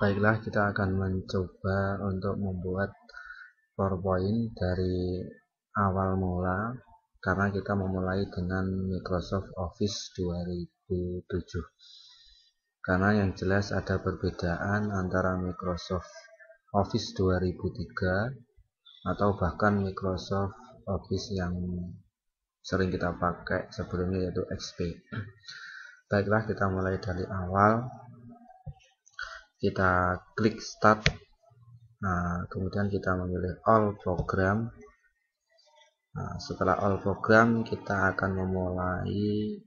Baiklah, kita akan mencoba untuk membuat PowerPoint dari awal mula, karena kita memulai dengan Microsoft Office 2007. Karena yang jelas ada perbedaan antara Microsoft Office 2003 atau bahkan Microsoft Office yang sering kita pakai sebelumnya, yaitu XP. Baiklah, kita mulai dari awal. Kita klik start. Nah, kemudian kita memilih all program. Nah, setelah all program, kita akan memulai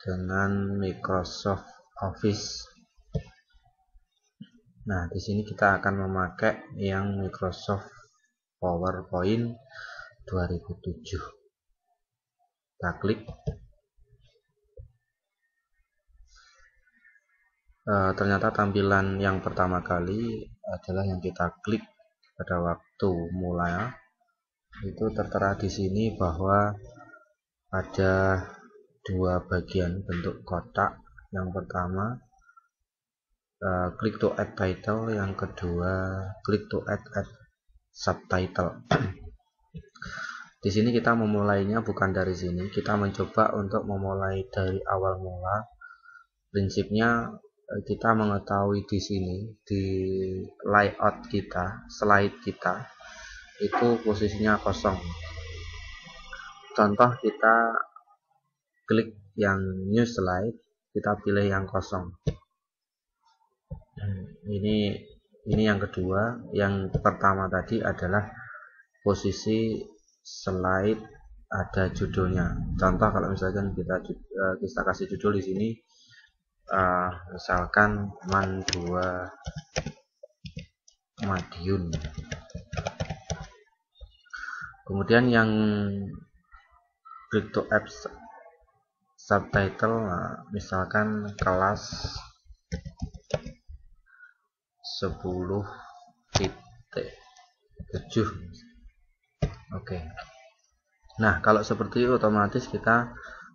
dengan Microsoft Office. Nah, di sini kita akan memakai yang Microsoft PowerPoint 2007. Kita klik. Ternyata tampilan yang pertama kali adalah yang kita klik pada waktu mulai. Itu tertera di sini bahwa ada dua bagian bentuk kotak. Yang pertama click to add title, yang kedua click to add subtitle. Di sini kita memulainya bukan dari sini, kita mencoba untuk memulai dari awal mula. Prinsipnya kita mengetahui di sini di layout kita, slide kita itu posisinya kosong. Contoh, kita klik yang new slide, kita pilih yang kosong. Ini yang kedua. Yang pertama tadi adalah posisi slide ada judulnya. Contoh, kalau misalkan kita kasih judul di sini, misalkan Man 2 Madiun. Kemudian yang click to add subtitle, misalkan kelas 10.7. Oke. Nah, kalau seperti itu otomatis kita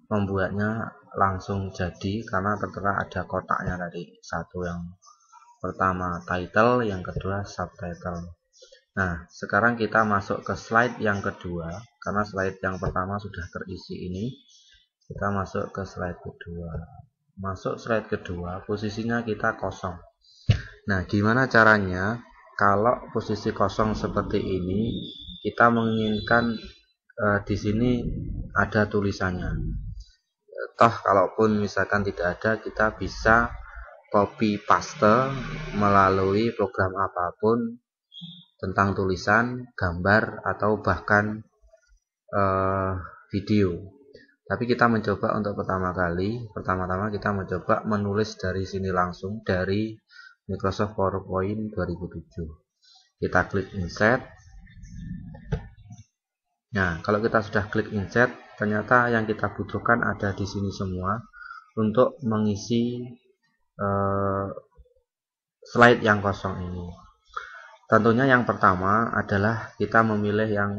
membuatnya langsung jadi, karena tertera ada kotaknya tadi. Satu, yang pertama title, yang kedua subtitle. Nah, sekarang kita masuk ke slide yang kedua, karena slide yang pertama sudah terisi ini. Kita masuk ke slide kedua. Masuk slide kedua, posisinya kita kosong. Nah, gimana caranya kalau posisi kosong seperti ini, kita menginginkan di sini ada tulisannya. Toh kalaupun misalkan tidak ada, kita bisa copy paste melalui program apapun tentang tulisan, gambar, atau bahkan video. Tapi kita mencoba untuk pertama-tama kita mencoba menulis dari sini langsung, dari Microsoft PowerPoint 2007. Kita klik insert. Nah, kalau kita sudah klik insert, ternyata yang kita butuhkan ada di sini semua untuk mengisi slide yang kosong ini. Tentunya yang pertama adalah kita memilih yang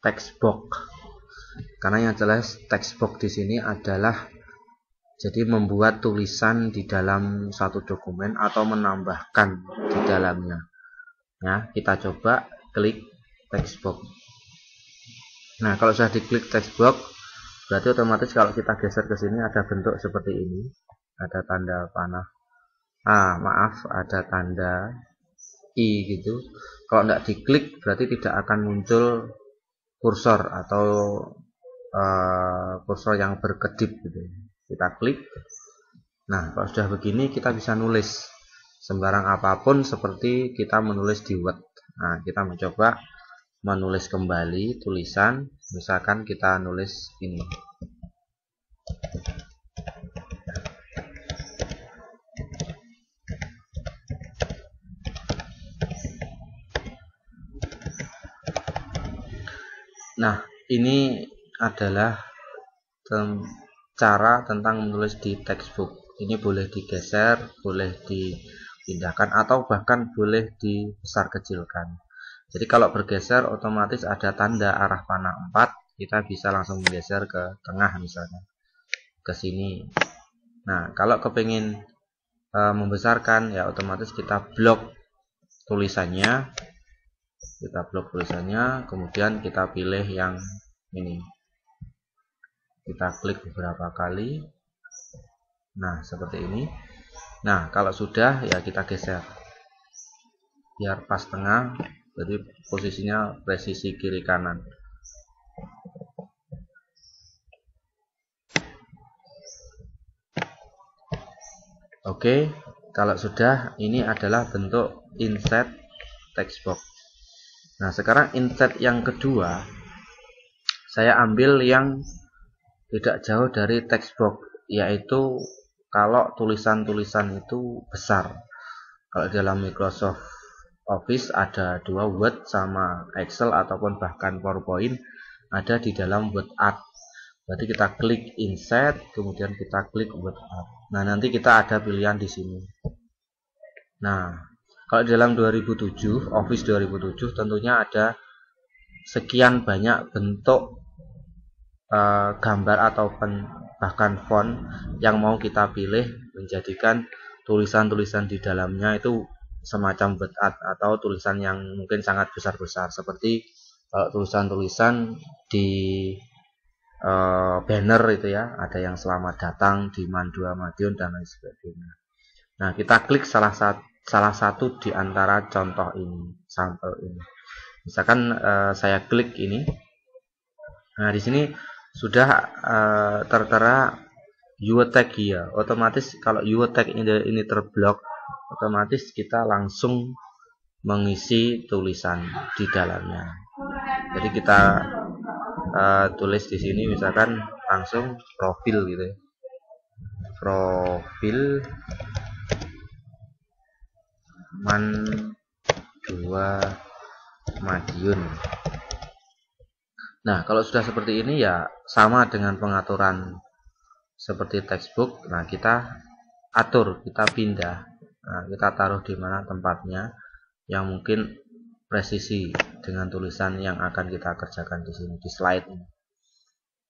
text box, karena yang jelas text box di sini adalah jadi membuat tulisan di dalam satu dokumen atau menambahkan di dalamnya. Ya, kita coba klik text box. Nah, kalau sudah diklik text box, berarti otomatis kalau kita geser ke sini ada bentuk seperti ini. Ada tanda panah. Ada tanda I gitu. Kalau tidak diklik berarti tidak akan muncul kursor atau kursor yang berkedip gitu. Kita klik. Nah, kalau sudah begini kita bisa nulis sembarang apapun seperti kita menulis di Word. Nah, kita mencoba menulis kembali tulisan, misalkan kita nulis ini. Nah, ini adalah cara tentang menulis di textbook. Ini boleh digeser, boleh dipindahkan, atau bahkan boleh dibesar kecilkan. Jadi kalau bergeser otomatis ada tanda arah panah 4, kita bisa langsung menggeser ke tengah misalnya. ke sini. Nah, kalau kepingin membesarkan ya otomatis kita blok tulisannya. Kemudian kita pilih yang ini. Kita klik beberapa kali. Nah, seperti ini. Nah, kalau sudah ya kita geser biar pas tengah, jadi posisinya presisi kiri kanan. Oke, kalau sudah, ini adalah bentuk insert text box. Nah, sekarang insert yang kedua, saya ambil yang tidak jauh dari text box, yaitu kalau tulisan-tulisan itu besar. Kalau dalam Microsoft Office ada dua, Word sama Excel ataupun bahkan PowerPoint ada di dalam Word Art. Berarti kita klik insert, kemudian kita klik Word Art. Nah, nanti kita ada pilihan di sini. Nah, kalau dalam 2007, Office 2007 tentunya ada sekian banyak bentuk gambar atau bahkan font yang mau kita pilih menjadikan tulisan-tulisan di dalamnya itu semacam word art atau tulisan yang mungkin sangat besar-besar, seperti tulisan-tulisan di banner itu ya, ada yang selamat datang di Mandua Madiun dan lain sebagainya. Nah, kita klik salah satu di antara contoh ini, sampel ini. Misalkan saya klik ini. Nah, di sini sudah tertera your tag ya. Otomatis kalau your tag ini terblok, otomatis kita langsung mengisi tulisan di dalamnya. Jadi kita tulis di sini misalkan langsung profil gitu ya. Profil Mandua Madiun. Nah, kalau sudah seperti ini ya sama dengan pengaturan seperti textbook. Nah, kita atur, kita pindah. Nah, kita taruh di mana tempatnya yang mungkin presisi dengan tulisan yang akan kita kerjakan di sini di slide ini.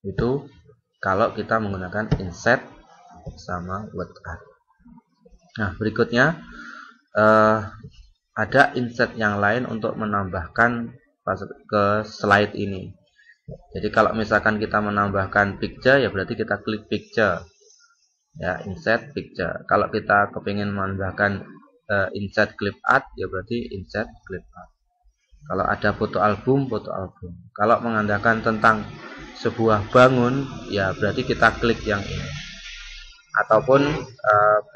Itu kalau kita menggunakan insert sama Word Art. Nah, berikutnya ada insert yang lain untuk menambahkan ke slide ini. Jadi kalau misalkan kita menambahkan picture ya berarti kita klik picture ya, insert picture. Kalau kita kepingin menambahkan insert clip art ya berarti insert clip art. Kalau ada foto album, foto album. Kalau mengandalkan tentang sebuah bangun ya berarti kita klik yang ini. Ataupun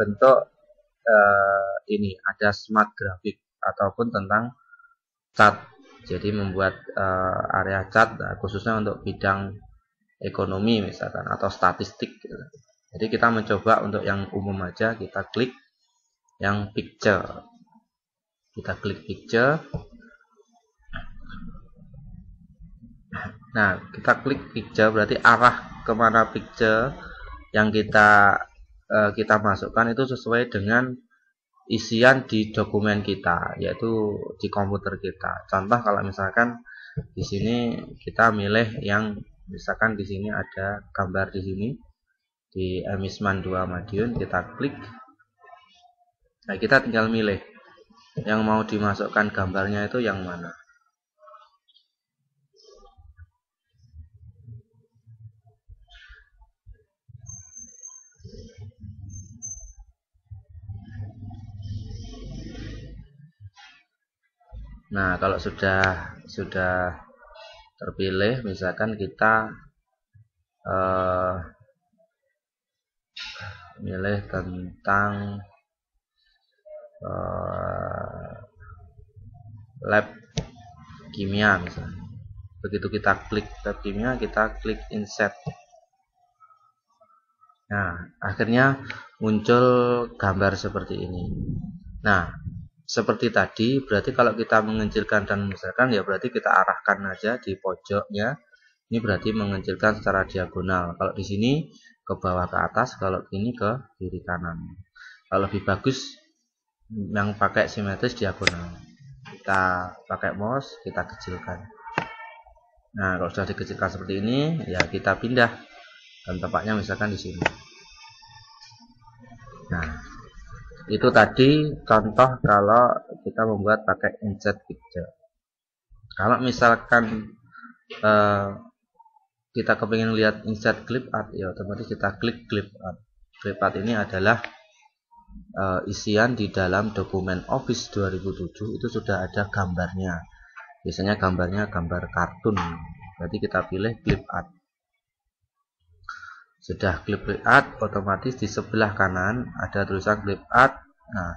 bentuk ini ada smart graphic ataupun tentang cat. Jadi membuat area cat khususnya untuk bidang ekonomi misalkan atau statistik gitu. Jadi kita mencoba untuk yang umum aja, kita klik yang picture. Kita klik picture. Nah, kita klik picture berarti arah kemana picture yang kita masukkan itu sesuai dengan isian di dokumen kita, yaitu di komputer kita. Contoh kalau misalkan di sini kita milih yang misalkan di sini ada gambar di sini di Emis Mandua Madiun, kita klik. Nah, kita tinggal milih yang mau dimasukkan gambarnya itu yang mana. Nah, kalau sudah terpilih, misalkan kita milih tentang lab kimia misalnya. Begitu kita klik lab kimia, kita klik insert. Nah, akhirnya muncul gambar seperti ini. Nah, seperti tadi, berarti kalau kita mengecilkan dan membesarkan ya berarti kita arahkan aja di pojoknya. Ini berarti mengecilkan secara diagonal. Kalau di sini ke bawah ke atas, kalau ini ke kiri kanan. Kalau lebih bagus yang pakai simetris diagonal. Kita pakai mouse, kita kecilkan. Nah, kalau sudah dikecilkan seperti ini, ya kita pindah dan tempatnya misalkan di sini. Nah, itu tadi contoh kalau kita membuat pakai insert picture. Kalau misalkan kita kepingin lihat insert clip art, ya otomatis kita klik clip art. Clip art ini adalah isian di dalam dokumen Office 2007, itu sudah ada gambarnya. Biasanya gambarnya gambar kartun. Berarti kita pilih clip art. Sudah clip art, otomatis di sebelah kanan ada tulisan clip art. Nah,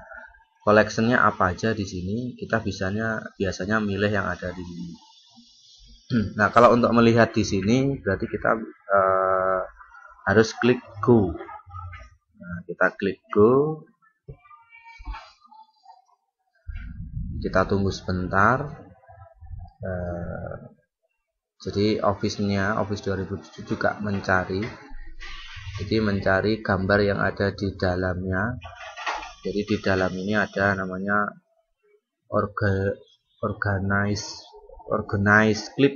collectionnya apa aja di sini, kita biasanya milih yang ada di sini. Nah, kalau untuk melihat di sini berarti kita harus klik go. Nah, kita klik go. Kita tunggu sebentar. Jadi Office 2007 juga mencari. Jadi mencari gambar yang ada di dalamnya. Jadi di dalam ini ada namanya organize clip.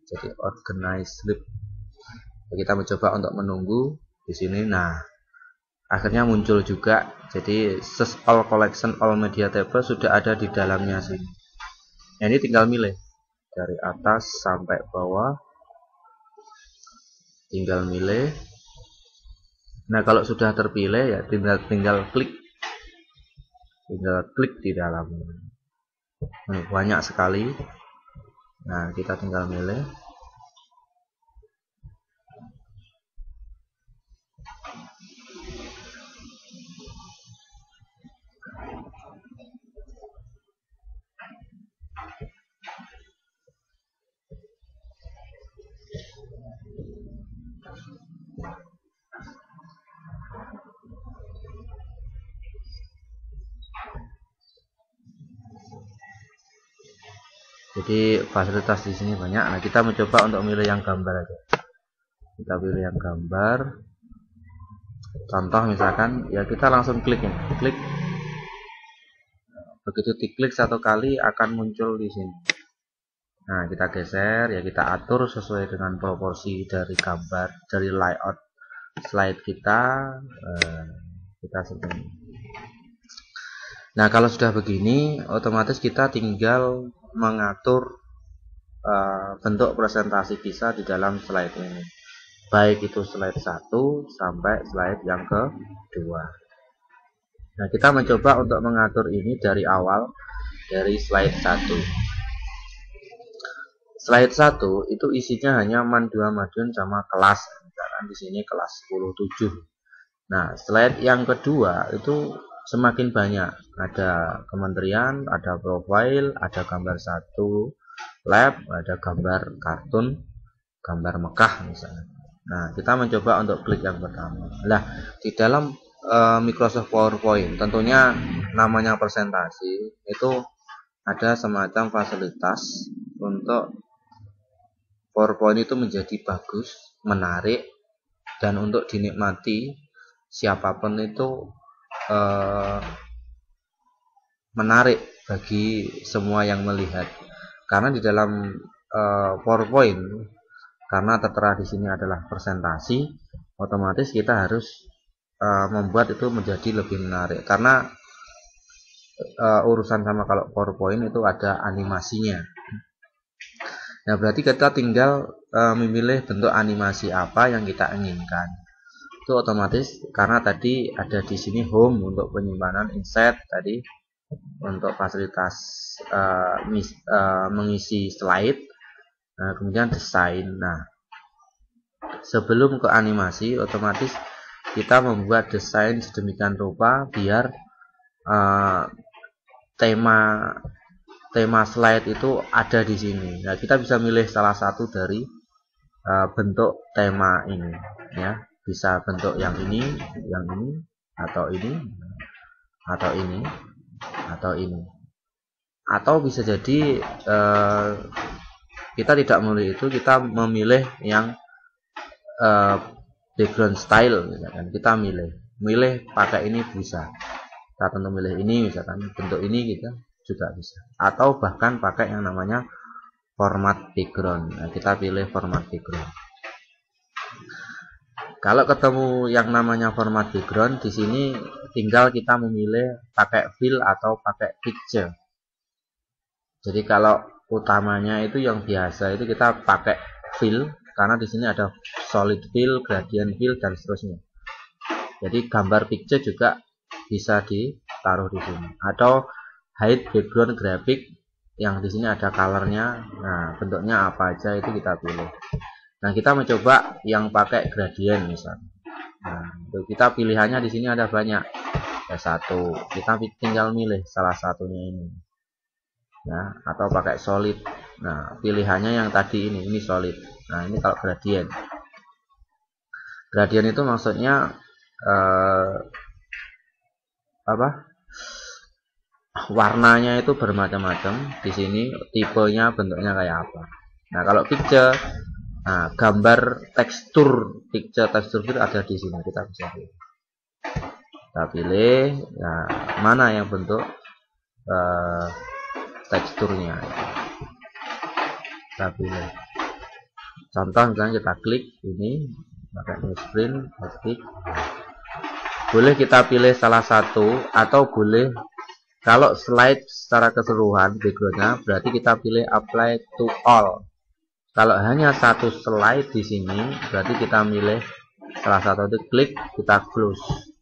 Jadi organize clip. Kita mencoba untuk menunggu di sini. Nah, akhirnya muncul juga. Jadi all collection, all media table sudah ada di dalamnya sini. Nah, ini tinggal milih dari atas sampai bawah. Tinggal milih. Nah, kalau sudah terpilih ya tinggal klik di dalamnya. Banyak sekali. Nah, kita tinggal milih. Jadi fasilitas di sini banyak. Nah, kita mencoba untuk milih yang gambar aja. Kita pilih yang gambar. Contoh misalkan, ya kita langsung klik ini. Klik. Begitu diklik satu kali akan muncul di sini. Nah, kita geser, ya kita atur sesuai dengan proporsi dari gambar, dari layout slide kita. Kita seperti. Nah, kalau sudah begini, otomatis kita tinggal mengatur bentuk presentasi kita di dalam slide ini, baik itu slide 1 sampai slide yang kedua. Nah, kita mencoba untuk mengatur ini dari awal, dari slide 1. Slide 1 itu isinya hanya Man2 Madiun sama kelas, misalkan di sini kelas 10-7. Nah, slide yang kedua itu semakin banyak, ada kementerian, ada profil, ada gambar 1 lab, ada gambar kartun, gambar Mekah misalnya. Nah, kita mencoba untuk klik yang pertama. Nah, di dalam Microsoft PowerPoint, tentunya namanya presentasi, itu ada semacam fasilitas untuk PowerPoint itu menjadi bagus, menarik, dan untuk dinikmati siapapun itu menarik bagi semua yang melihat. Karena di dalam PowerPoint, karena tertera di sini adalah presentasi, otomatis kita harus membuat itu menjadi lebih menarik. Karena urusan sama kalau PowerPoint itu ada animasinya. Nah, berarti kita tinggal memilih bentuk animasi apa yang kita inginkan. Itu otomatis karena tadi ada di sini home untuk penyimpanan, insert tadi untuk fasilitas mengisi slide, kemudian desain. Nah, sebelum ke animasi, otomatis kita membuat desain sedemikian rupa biar tema slide itu ada di sini. Nah, kita bisa milih salah satu dari bentuk tema ini, ya. Bisa bentuk yang ini, atau ini, atau ini, atau ini. Atau bisa jadi kita tidak memilih itu, kita memilih yang background style misalkan. Kita milih pakai ini bisa. Kita tentu milih ini misalkan, bentuk ini kita juga bisa. Atau bahkan pakai yang namanya format background. Nah, kita pilih format background. Kalau ketemu yang namanya format background, di sini tinggal kita memilih pakai fill atau pakai picture. Jadi kalau utamanya itu yang biasa itu kita pakai fill, karena di sini ada solid fill, gradient fill, dan seterusnya. Jadi gambar picture juga bisa ditaruh di sini. Atau hide background graphic, yang di sini ada colornya. Nah, bentuknya apa aja itu kita pilih. Nah, kita mencoba yang pakai gradient misalnya. Nah, kita pilihannya di sini ada banyak. Ada satu. Kita tinggal milih salah satunya ini. Ya, atau pakai solid. Nah, pilihannya yang tadi ini solid. Nah, ini kalau gradient. Gradient itu maksudnya warnanya itu bermacam-macam. Di sini tipenya, bentuknya kayak apa. Nah, kalau picture, nah, gambar tekstur itu ada di sini. Kita bisa pilih. Kita pilih, nah, mana yang bentuk teksturnya. Kita pilih. Contoh misalnya kita klik ini, pakai mouse print, klik. Boleh kita pilih salah satu, atau boleh kalau slide secara keseluruhan backgroundnya, berarti kita pilih apply to all. Kalau hanya satu slide di sini, berarti kita milih salah satu, itu klik, kita close.